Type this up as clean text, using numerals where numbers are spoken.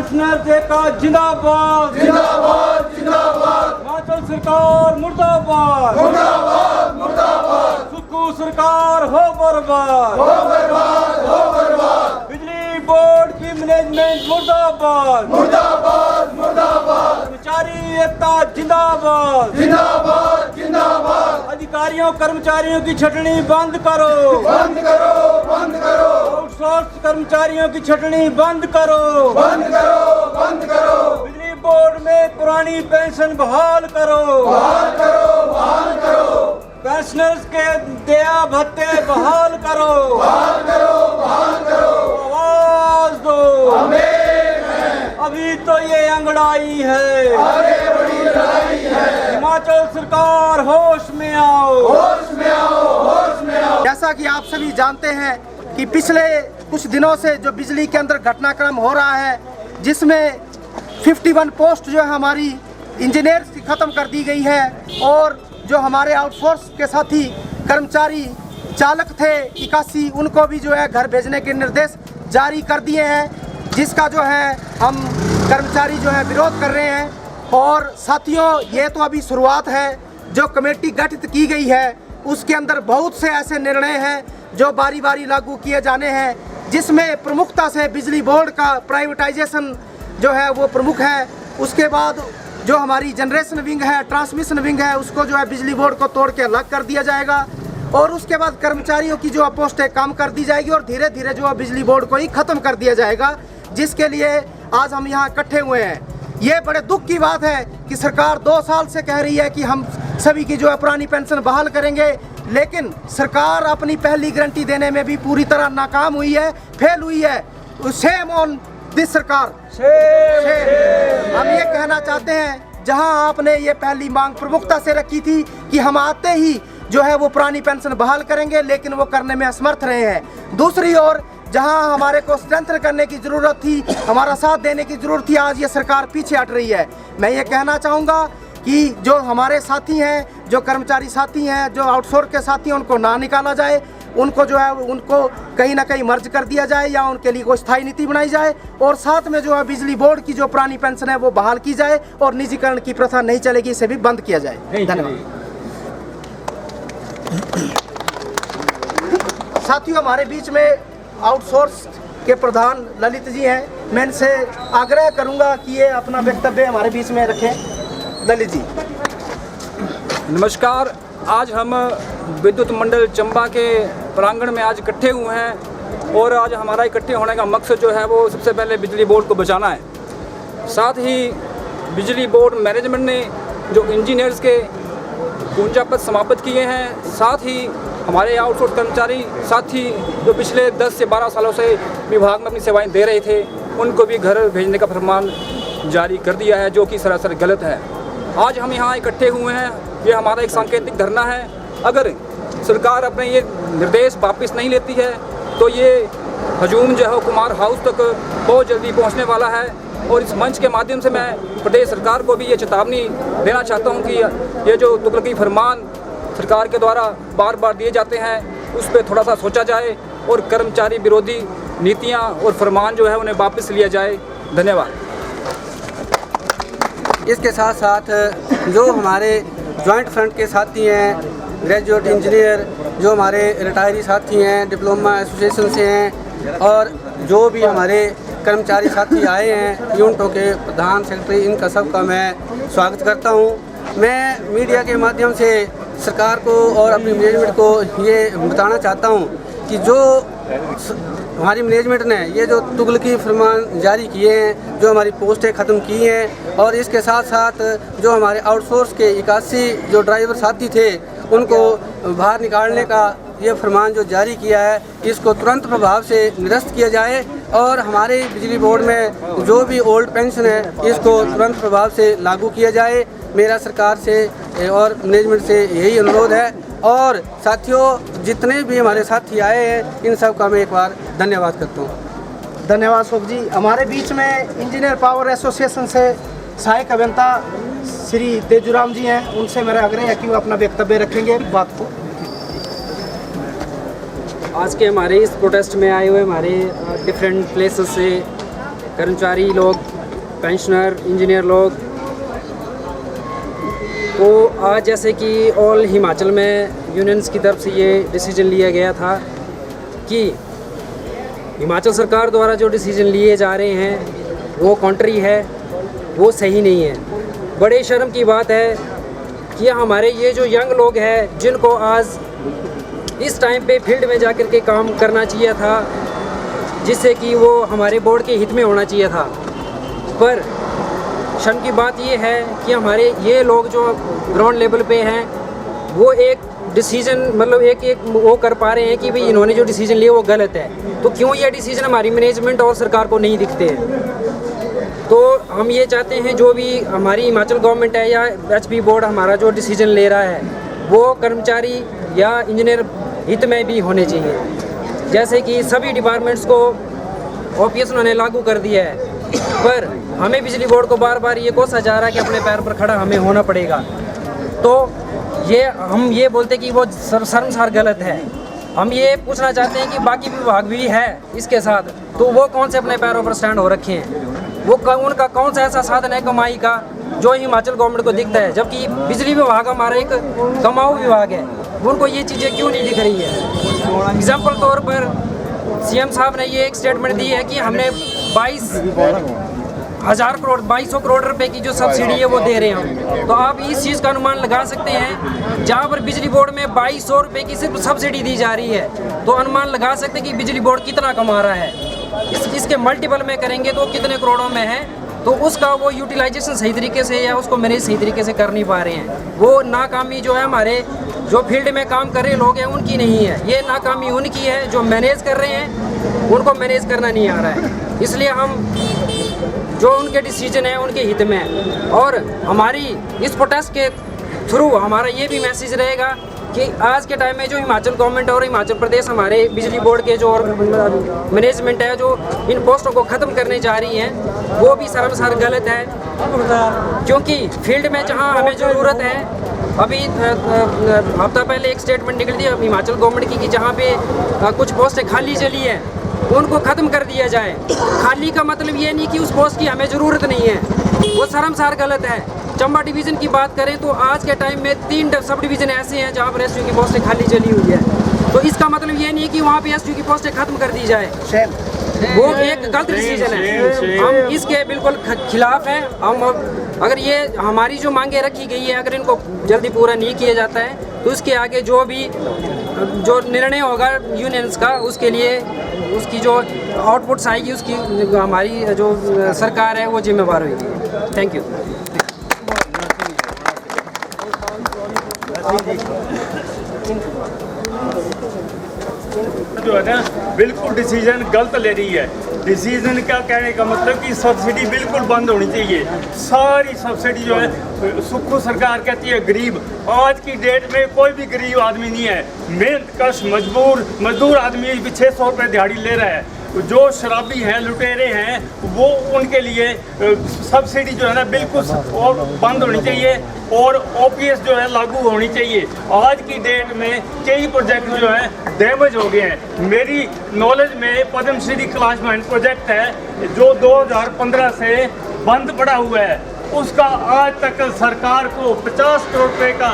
Pensioners का जिंदाबाद जिंदाबाद जिंदाबाद। हिमाचल सरकार मुर्दाबाद मुर्दाबाद मुर्दाबाद। सुक्खू सरकार हो बर्बाद हो बर्बाद हो बर्बाद। बिजली बोर्ड की मैनेजमेंट मुर्दाबाद मुर्दाबाद मुर्दाबाद। कर्मचारी एकता जिंदाबाद जिंदाबाद जिंदाबाद। अधिकारियों कर्मचारियों की छटनी बंद करो बंद करो बंद करो। आउटसोर्स कर्मचारियों की छटनी बंद करो बंद करो बंद करो। बिजली बोर्ड में पुरानी पेंशन बहाल करो बहाल करो बहाल करो। पेंशनर्स के दया भत्ते बहाल करो बहाल करो बहाल करो। आवाज दो हमें अभी तो ये अंगड़ाई है आगे बड़ी लड़ाई है। हिमाचल सरकार होश में आओ होश में आओ होश में आओ। जैसा कि आप सभी जानते हैं कि पिछले कुछ दिनों से जो बिजली के अंदर घटनाक्रम हो रहा है, जिसमें 51 पोस्ट जो है हमारी इंजीनियर्स की ख़त्म कर दी गई है और जो हमारे आउटसोर्स के साथी कर्मचारी चालक थे 81, उनको भी जो है घर भेजने के निर्देश जारी कर दिए हैं, जिसका जो है हम कर्मचारी जो है विरोध कर रहे हैं। और साथियों, ये तो अभी शुरुआत है। जो कमेटी गठित की गई है उसके अंदर बहुत से ऐसे निर्णय हैं जो बारी बारी लागू किए जाने हैं, जिसमें प्रमुखता से बिजली बोर्ड का प्राइवेटाइजेशन जो है वो प्रमुख है। उसके बाद जो हमारी जनरेशन विंग है, ट्रांसमिशन विंग है, उसको जो है बिजली बोर्ड को तोड़ के अलग कर दिया जाएगा और उसके बाद कर्मचारियों की जो पोस्टें कम कर दी जाएगी और धीरे धीरे जो बिजली बोर्ड को ही ख़त्म कर दिया जाएगा, जिसके लिए आज हम यहाँ इकट्ठे हुए हैं। ये बड़े दुख की बात है कि सरकार 2 साल से कह रही है कि हम सभी की जो है पुरानी पेंशन बहाल करेंगे, लेकिन सरकार अपनी पहली गारंटी देने में भी पूरी तरह नाकाम हुई है, फेल हुई है। शेम ऑन दिस सरकार। हम ये कहना चाहते हैं, जहां आपने ये पहली मांग प्रमुखता से रखी थी कि हम आते ही जो है वो पुरानी पेंशन बहाल करेंगे, लेकिन वो करने में असमर्थ रहे हैं। दूसरी ओर जहां हमारे को स्ट्रेंथन करने की ज़रूरत थी, हमारा साथ देने की ज़रूरत थी, आज ये सरकार पीछे हट रही है। मैं ये कहना चाहूँगा कि जो हमारे साथी हैं, जो कर्मचारी साथी हैं, जो आउटसोर्स के साथी हैं, उनको ना निकाला जाए, उनको जो है उनको कहीं ना कहीं मर्ज कर दिया जाए या उनके लिए कोई स्थायी नीति बनाई जाए और साथ में जो है बिजली बोर्ड की जो पुरानी पेंशन है वो बहाल की जाए और निजीकरण की प्रथा नहीं चलेगी, इसे भी बंद किया जाए। धन्यवाद। साथियों, हमारे बीच में आउटसोर्स के प्रधान ललित जी हैं। मैं इनसे आग्रह करूंगा कि ये अपना वक्तव्य हमारे बीच में रखें। ललित जी। नमस्कार। आज हम विद्युत मंडल चंबा के प्रांगण में आज इकट्ठे हुए हैं और आज हमारा इकट्ठे होने का मकसद जो है वो सबसे पहले बिजली बोर्ड को बचाना है। साथ ही बिजली बोर्ड मैनेजमेंट ने जो इंजीनियर्स के पूंजापद समाप्त किए हैं, साथ ही हमारे आउटसोर्स कर्मचारी साथी जो पिछले 10 से 12 सालों से विभाग में अपनी सेवाएं दे रहे थे, उनको भी घर भेजने का फरमान जारी कर दिया है, जो कि सरासर गलत है। आज हम यहाँ इकट्ठे हुए हैं, ये हमारा एक सांकेतिक धरना है। अगर सरकार अपने ये निर्देश वापस नहीं लेती है तो ये हजूम जो है कुमार हाउस तक बहुत जल्दी पहुँचने वाला है। और इस मंच के माध्यम से मैं प्रदेश सरकार को भी ये चेतावनी देना चाहता हूँ कि ये जो तुगलकी फरमान सरकार के द्वारा बार बार दिए जाते हैं, उस पर थोड़ा सा सोचा जाए और कर्मचारी विरोधी नीतियाँ और फरमान जो है उन्हें वापस लिया जाए। धन्यवाद। इसके साथ साथ जो हमारे जॉइंट फ्रंट के साथी हैं, ग्रेजुएट इंजीनियर, जो हमारे रिटायरी साथी हैं, डिप्लोमा एसोसिएशन से हैं और जो भी हमारे कर्मचारी साथी आए हैं, यूनिटों के प्रधान सेक्रेटरी, इनका सबका मैं स्वागत करता हूं। मैं मीडिया के माध्यम से सरकार को और अपनी मैनेजमेंट को ये बताना चाहता हूं कि जो हमारी मैनेजमेंट ने ये जो तुगलकी फरमान जारी किए हैं, जो हमारी पोस्टें ख़त्म की हैं और इसके साथ साथ जो हमारे आउटसोर्स के 81 जो ड्राइवर साथी थे उनको बाहर निकालने का ये फरमान जो जारी किया है, इसको तुरंत प्रभाव से निरस्त किया जाए और हमारे बिजली बोर्ड में जो भी ओल्ड पेंशन है इसको तुरंत प्रभाव से लागू किया जाए। मेरा सरकार से और मैनेजमेंट से यही अनुरोध है। और साथियों, जितने भी हमारे साथी आए हैं, इन सब का मैं एक बार धन्यवाद करता हूँ। धन्यवाद शोक जी। हमारे बीच में इंजीनियर पावर एसोसिएशन से सहायक अभियंता श्री तेजूराम जी हैं, उनसे मेरा आग्रह है कि वो अपना वक्तव्य रखेंगे बात को। आज के हमारे इस प्रोटेस्ट में आए हुए हमारे डिफरेंट प्लेसेस से कर्मचारी लोग पेंशनर, इंजीनियर लोग, तो आज जैसे कि ऑल हिमाचल में यूनियंस की तरफ से ये डिसीजन लिया गया था कि हिमाचल सरकार द्वारा जो डिसीजन लिए जा रहे हैं वो कॉन्ट्री है, वो सही नहीं है। बड़े शर्म की बात है कि हमारे ये जो यंग लोग हैं जिनको आज इस टाइम पे फील्ड में जाकर के काम करना चाहिए था, जिससे कि वो हमारे बोर्ड के हित में होना चाहिए था, पर शर्म की बात ये है कि हमारे ये लोग जो ग्राउंड लेवल पे हैं वो एक डिसीजन मतलब एक वो कर पा रहे हैं कि भाई इन्होंने जो डिसीजन लिया वो गलत है। तो क्यों ये डिसीजन हमारी मैनेजमेंट और सरकार को नहीं दिखते हैं? तो हम ये चाहते हैं जो भी हमारी हिमाचल गवर्नमेंट है या एचपी बोर्ड हमारा जो डिसीजन ले रहा है वो कर्मचारी या इंजीनियर हित में भी होने चाहिए। जैसे कि सभी डिपार्टमेंट्स को ओपीएस उन्होंने लागू कर दिया है, पर हमें बिजली बोर्ड को बार बार ये कोसा जा रहा है कि अपने पैर पर खड़ा हमें होना पड़ेगा। तो ये हम ये बोलते कि वो शर्मसार गलत है। हम ये पूछना चाहते हैं कि बाकी विभाग भी है इसके साथ, तो वो कौन से अपने पैरों पर स्टैंड हो रखे हैं? वो उनका कौन सा ऐसा साधन है कमाई का जो हिमाचल गवर्नमेंट को दिखता है, जबकि बिजली विभाग हमारा एक कमाऊ विभाग है। उनको ये चीज़ें क्यों नहीं दिख रही है? एग्जाम्पल तौर पर सीएम साहब ने ये एक स्टेटमेंट दी है कि हमने 2200 करोड़ रुपए की जो सब्सिडी है वो दे रहे हैं। तो आप इस चीज़ का अनुमान लगा सकते हैं, जहाँ पर बिजली बोर्ड में 2200 रुपए की सिर्फ सब्सिडी दी जा रही है, तो अनुमान लगा सकते हैं कि बिजली बोर्ड कितना कमा रहा है। इसके मल्टीपल में करेंगे तो कितने करोड़ों में है, तो उसका वो यूटिलाइजेशन सही तरीके से या उसको मैनेज सही तरीके से कर नहीं पा रहे हैं। वो नाकामी जो है हमारे जो फील्ड में काम कर रहे लोग हैं उनकी नहीं है, ये नाकामी उनकी है जो मैनेज कर रहे हैं, उनको मैनेज करना नहीं आ रहा है। इसलिए हम जो उनके डिसीजन है उनके हित में है। और हमारी इस प्रोटेस्ट के थ्रू हमारा ये भी मैसेज रहेगा कि आज के टाइम में जो हिमाचल गवर्नमेंट और हिमाचल प्रदेश हमारे बिजली बोर्ड के जो मैनेजमेंट है जो इन पोस्टों को ख़त्म करने जा रही हैं वो भी शर्मसार गलत है। क्योंकि फील्ड में जहां हमें ज़रूरत है, अभी हफ्ता पहले एक स्टेटमेंट निकल दी हिमाचल गवर्नमेंट की कि जहां पे कुछ पोस्टें खाली चली हैं उनको ख़त्म कर दिया जाए। खाली का मतलब ये नहीं कि उस पोस्ट की हमें ज़रूरत नहीं है, वो शर्मसार गलत है। चंबा डिवीज़न की बात करें तो आज के टाइम में 3 सब डिवीज़न ऐसे हैं जहाँ पर एसयू की पोस्टें खाली चली हुई है। तो इसका मतलब ये नहीं है कि वहाँ पे एसयू की पोस्टें ख़त्म कर दी जाए, वो एक गलत डिसीजन है। हम इसके बिल्कुल खिलाफ हैं। हम अगर ये हमारी जो मांगे रखी गई है अगर इनको जल्दी पूरा नहीं किया जाता है तो इसके आगे जो भी जो निर्णय होगा यूनियंस का उसके लिए उसकी जो आउटपुट्स आएगी उसकी हमारी जो सरकार है वो जिम्मेवार होगी। Thank you. जो है ना बिल्कुल डिसीजन गलत ले रही है। डिसीजन का कहने का मतलब कि सब्सिडी बिल्कुल बंद होनी चाहिए। सारी सब्सिडी जो है सुखो सरकार कहती है गरीब, आज की डेट में कोई भी गरीब आदमी नहीं है। मेहनत कश मजदूर आदमी भी 600 रुपये दिहाड़ी ले रहा है। जो शराबी हैं लुटेरे हैं वो उनके लिए सब्सिडी जो है ना बिल्कुल और बंद होनी चाहिए और ओपीएस जो है लागू होनी चाहिए। आज की डेट में कई प्रोजेक्ट जो है डैमेज हो गए हैं। मेरी नॉलेज में पद्मश्री क्लासमेट प्रोजेक्ट है जो 2015 से बंद पड़ा हुआ है, उसका आज तक सरकार को 50 करोड़ रुपए का